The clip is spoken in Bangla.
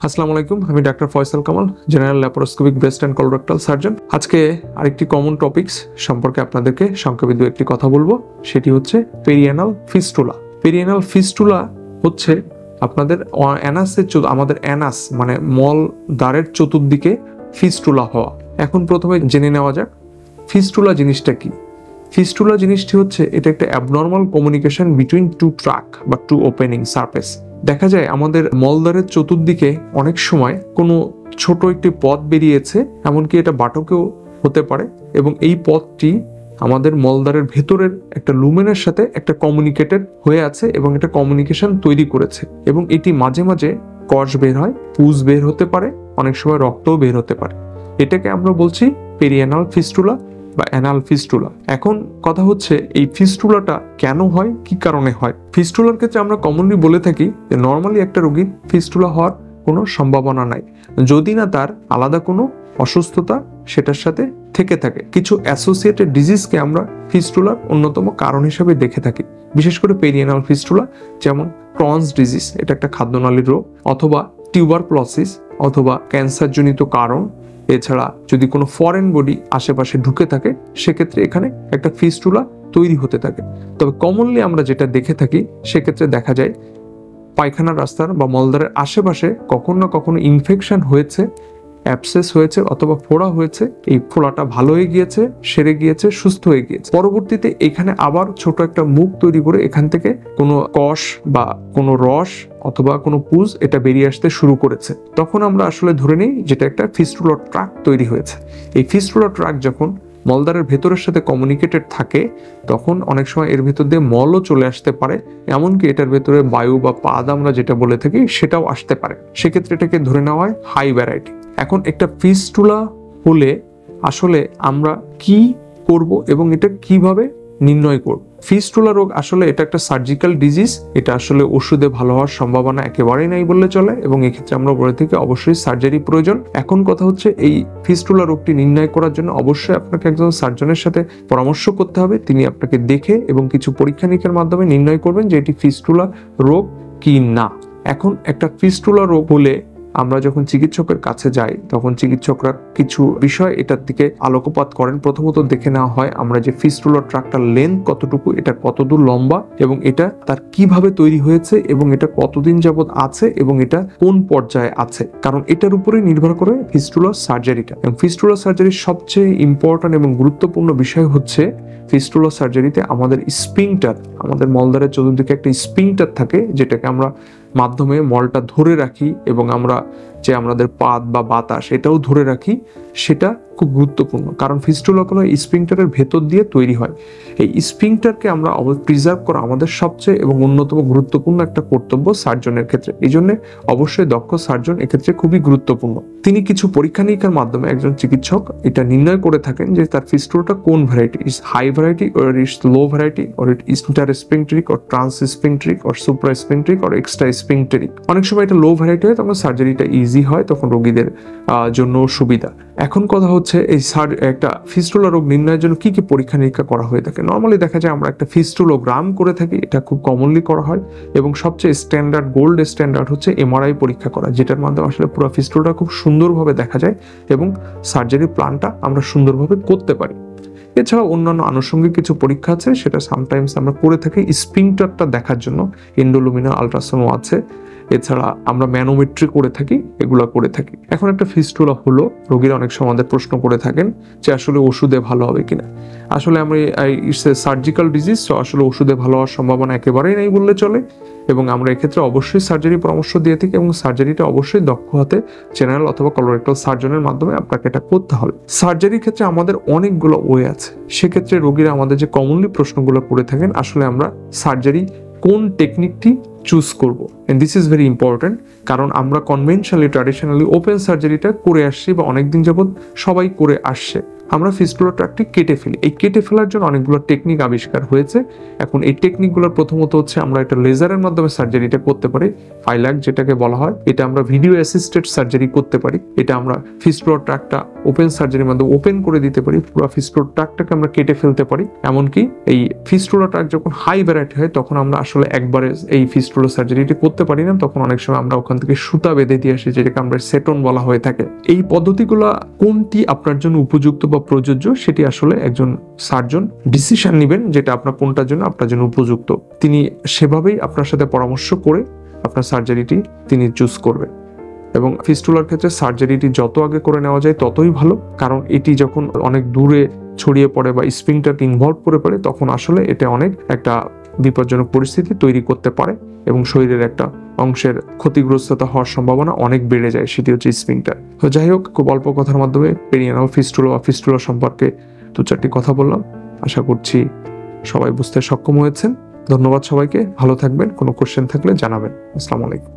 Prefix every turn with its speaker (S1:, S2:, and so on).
S1: আসসালামু আলাইকুম, আমি doctor Faisal Kamal, general laparoscopic breast and colorectal surgeon. আজকে আরেকটি কমন টপিকস সম্পর্কে আপনাদেরকে সংক্ষেপে দু একটি কথা বলবো। সেটি হচ্ছে পেরিয়ানাল ফিস্টুলা। পেরিয়ানাল ফিস্টুলা হচ্ছে আপনাদের আমাদের অ্যানাস মানে মল দ্বারের চতুর্দিকে ফিস্টুলা হওয়া। এখন প্রথমে জেনে নেওয়া যাক ফিস্টুলা জিনিসটা কি। ফিস্টুলা জিনিসটি হচ্ছে এটা একটা abnormal communication between two track বা টু ওপেনিং সারফেস। দেখা যায় আমাদের মলদ্বারের চতুর্দিকে অনেক সময় কোনো ছোট একটি পথ বেরিয়েছে, এমনকি এটা বাটকেও হতে পারে, এবং এই পথটি আমাদের মলদ্বারের ভেতরের একটা লুমেনের সাথে একটা কমিউনিকেটেড হয়ে আছে এবং একটা কমিউনিকেশন তৈরি করেছে, এবং এটি মাঝে মাঝে কষ বের হয়, পুজ বের হতে পারে, অনেক সময় রক্তও বের হতে পারে। এটাকে আমরা বলছি পেরিয়ানাল ফিস্টুলা বা অ্যানাল ফিস্টুলা। এখন কথা হচ্ছে এই ফিস্টুলাটা কেন হয়, কি কারণে হয়। ফিস্টুলার ক্ষেত্রে আমরা কমনলি বলে থাকি যে নর্মালি একটা রোগীর ফিস্টুলা হওয়ার কোনো সম্ভাবনা নাই, যদি না তার আলাদা কোনো অসুস্থতা সেটার সাথে থেকে থাকে। কিছু অ্যাসোসিয়েটেড ডিজিজকে আমরা ফিস্টুলার অন্যতম কারণ হিসেবে দেখে থাকি, বিশেষ করে পেরিয়ানাল ফিস্টুলা, যেমন ক্রনস ডিজিজ, এটা একটা খাদ্যনালীর রোগ, অথবা টিউবারক্লোসিস, অথবা ক্যান্সারজনিত কারণ। এছাড়া যদি কোনো ফরেন বডি আশেপাশে ঢুকে থাকে সেক্ষেত্রে এখানে একটা ফিস্টুলা তৈরি হতে থাকে। তবে কমনলি আমরা যেটা দেখে থাকি সেক্ষেত্রে দেখা যায় পায়খানার রাস্তার বা মলদ্বারের আশেপাশে কখনো না কখনো ইনফেকশন হয়েছে, অ্যাবসেস হয়েছে অথবা ফোড়া হয়েছে, এই ফোড়াটা ভালো হয়ে গিয়েছে, সেরে গিয়েছে, সুস্থ হয়ে গিয়েছে। পরবর্তীতে এখানে আবার ছোট একটা মুখ তৈরি করে এখান থেকে কোনো কষ বা কোনো রস অথবা কোনো পুজ এটা বেরিয়ে আসতে শুরু করেছে। তখন আমরা আসলে ধরে নিই যেটা একটা ফিস্টুলার ট্র্যাক তৈরি হয়েছে। এই ফিস্টুলার ট্র্যাক যখন মলদ্বারের ভেতরের সাথে কমিউনিকেটেড থাকে তখন অনেক সময় এর ভেতর দিয়ে মলও চলে আসতে পারে, এমনকি এটার ভেতরে বায়ু বা পাদ আমরা যেটা বলে থাকি সেটাও আসতে পারে। সেক্ষেত্রে এটাকে ধরে নেওয়া হয় হাই ভ্যারাইটি। এখন একটা ফিস্টুলা হলে আসলে আমরা কি করব এবং এটা কিভাবে নির্ণয় করব। ফিস্টুলা রোগ আসলে এটা একটা সার্জিক্যাল ডিজিজ, এটা আসলে ওষুধে ভালো হওয়ার সম্ভাবনা একেবারেই নাই বললে চলে, এবং এক্ষেত্রে আমরা বলে থাকি অবশ্যই সার্জারি প্রয়োজন। এখন কথা হচ্ছে এই ফিস্টুলা রোগটি নির্ণয় করার জন্য অবশ্যই আপনাকে একজন সার্জনের সাথে পরামর্শ করতে হবে। তিনি আপনাকে দেখে এবং কিছু পরীক্ষা নিরীক্ষার মাধ্যমে নির্ণয় করবেন যে এটি ফিস্টুলা রোগ কি না। এখন একটা ফিস্টুলা রোগ হলে আমরা যখন চিকিৎসকের কাছে যাই তখন চিকিৎসকরা কিছু বিষয় এটার দিকে আলোকপাত করেন। প্রথমত দেখে নেওয়া হয় আমরা যে ফিস্টুলার ট্র্যাকটার লেন্থ কতটুকু, এটা কতদূর লম্বা, এবং এটা তার কিভাবে তৈরি হয়েছে, এবং এটা কতদিন যাবত আছে, এবং এটা কোন পর্যায়ে আছে, কারণ এটার উপরেই নির্ভর করে ফিস্টুলার সার্জারিটা। এবং ফিস্টুলার সার্জারির সবচেয়ে ইম্পর্টেন্ট এবং গুরুত্বপূর্ণ বিষয় হচ্ছে ফিস্টুলার সার্জারিতে আমাদের স্পিংটার, আমাদের মলদ্বারের চতুর্দিকে একটা স্পিংটার থাকে যেটাকে আমরা মাধ্যমে মলটা ধরে রাখি, এবং আমরা যে আমাদের পাদ বা বাতাস এটাও ধরে রাখি, সেটা খুব গুরুত্বপূর্ণ। কারণ ফিস্টুলা কোনো স্পিংটারের ভেতর দিয়ে তৈরি হয়। এই স্পিংটারকে আমরা প্রিজার্ভ করা আমাদের সবচেয়ে এবং অন্যতম গুরুত্বপূর্ণ একটা কর্তব্য সার্জনের ক্ষেত্রে। এই জন্য অবশ্যই দক্ষ সার্জন এক্ষেত্রে খুবই গুরুত্বপূর্ণ। তিনি কিছু পরীক্ষা নিরীক্ষার মাধ্যমে একজন চিকিৎসক এটা নির্ণয় করে থাকেন যে তার ফিস্টুলাটা কোন variety, is high variety or is low variety, or it is intersphincteric or transsphincteric or suprasphincteric or extra sphincteric. অনেক সময় এটা লো ভ্যারাইটি হয়, তখন সার্জারিটা ইজি হয়, তখন রোগীদের জন্য সুবিধা। এখন কথা হচ্ছে এই একটা ফিস্টুলা রোগ নির্ণয়ের জন্য কি কি পরীক্ষা নিরীক্ষা করা হয়ে থাকে। নর্মালি দেখা যায় আমরা একটা ফিস্টুলোগ্রাম করে থাকি, এটা খুব কমনলি করা হয়, এবং সবচেয়ে স্ট্যান্ডার্ড গোল্ড স্ট্যান্ডার্ড হচ্ছে এমআরআই পরীক্ষা করা, যেটার মাধ্যমে আসলে পুরো ফিস্টুলাটা খুব সুন্দরভাবে দেখা যায় এবং সার্জারির প্ল্যানটা আমরা সুন্দরভাবে করতে পারি। এছাড়া অন্যান্য আনুষঙ্গিক কিছু পরীক্ষা আছে, সেটা সামটাইমস আমরা করে থাকি স্পিংটারটা দেখার জন্য, এন্ডোলুমিনাল আল্ট্রাসাউন্ড আছে, এছাড়া আমরা ম্যানোমেট্রি করে থাকি, এগুলো করে থাকি। এখন একটা ফিস্টুলা হলো, রোগীরা অনেক সময় আমাদের প্রশ্ন করে থাকেন যে আসলে ওষুধে ভালো হবে কিনা। আসলে আমরা ইটস এ সার্জিক্যাল ডিজিজ, তো আসলে ওষুধে ভালো হওয়ার সম্ভাবনা একেবারেই নেই বললে চলে, এবং আমরা এক্ষেত্রে অবশ্যই সার্জারি পরামর্শ দিয়ে থাকি, এবং সার্জারিটা অবশ্যই দক্ষ হাতে জেনারেল অথবা কলোরেক্টাল সার্জনের মাধ্যমে আপনাকে এটা করতে হবে। সার্জারির ক্ষেত্রে আমাদের অনেকগুলো ওয়ে আছে। সেক্ষেত্রে রোগীরা আমাদের যে কমনলি প্রশ্নগুলো করে থাকেন আসলে আমরা সার্জারি কোন টেকনিকটি চুজ করব, and this is very important. কারণ আমরা কনভেনশনালি ট্র্যাডিশনালি ওপেন সার্জারিটা করে আসছি বা অনেকদিন যাবত সবাই করে আসছে, আমরা ফিস্টুলা ট্র্যাক্টটি কেটে ফেলি। এই কেটে ফেলার জন্য অনেকগুলো টেকনিক আবিষ্কার হয়েছে। এখন এই টেকনিকগুলোর প্রথমত হচ্ছে আমরা একটা লেজারের মাধ্যমে সার্জারিটা করতে পারি, ফাইলাক যেটাকে বলা হয়। এটা আমরা ভিডিও অ্যাসিস্টেড সার্জারি করতে পারি। এটা আমরা ফিস্টুলা ট্র্যাক্টটা ওপেন সার্জারির মাধ্যমে ওপেন করে দিতে পারি, পুরো ফিস্টুলা ট্র্যাক্টটাকে আমরা কেটে ফেলতে পারি। এমনকি এই ফিস্টুলা ট্র্যাক্ট যখন হাই ভ্যারাইটি হয় তখন আমরা আসলে একবারে এই ফিস্টুলা সার্জারিটি করতে পারি না, তখন অনেক সময় আমরা ওখান থেকে সুতা বেঁধে দিয়ে আসি, যেটাকে আমরা সেটন বলা হয়ে থাকে। এই পদ্ধতিগুলো কোনটি আপনার জন্য উপযুক্ত বা প্রযোজ্য সেটি আসলে একজন সার্জন ডিসিশন নেবেন, যেটা আপনার কোনটার জন্য আপনার জন্য উপযুক্ত। তিনি সেভাবেই আপনার সাথে পরামর্শ করে আপনার সার্জারিটি তিনি চুজ করবেন। এবং ফিস্টুলার ক্ষেত্রে সার্জারিটি যত আগে করে নেওয়া যায় ততই ভালো, কারণ এটি যখন অনেক দূরে ছড়িয়ে পড়ে বা স্প্রিংটাকে ইনভলভ করে পড়ে তখন আসলে এটা অনেক একটা বিপজ্জনক পরিস্থিতি তৈরি করতে পারে এবং শরীরের একটা অংশের ক্ষতিগ্রস্ততা হওয়ার সম্ভাবনা অনেক বেড়ে যায়, সেটি হচ্ছে স্প্রিংটার। তো যাই হোক, খুব অল্প কথার মাধ্যমে পেরিয়ানাল ফিস্টুলা বা ফিস্টুলা সম্পর্কে 2-4টি কথা বললাম। আশা করছি সবাই বুঝতে সক্ষম হয়েছেন। ধন্যবাদ সবাইকে, ভালো থাকবেন। কোনো কোশ্চেন থাকলে জানাবেন। আসসালামু আলাইকুম।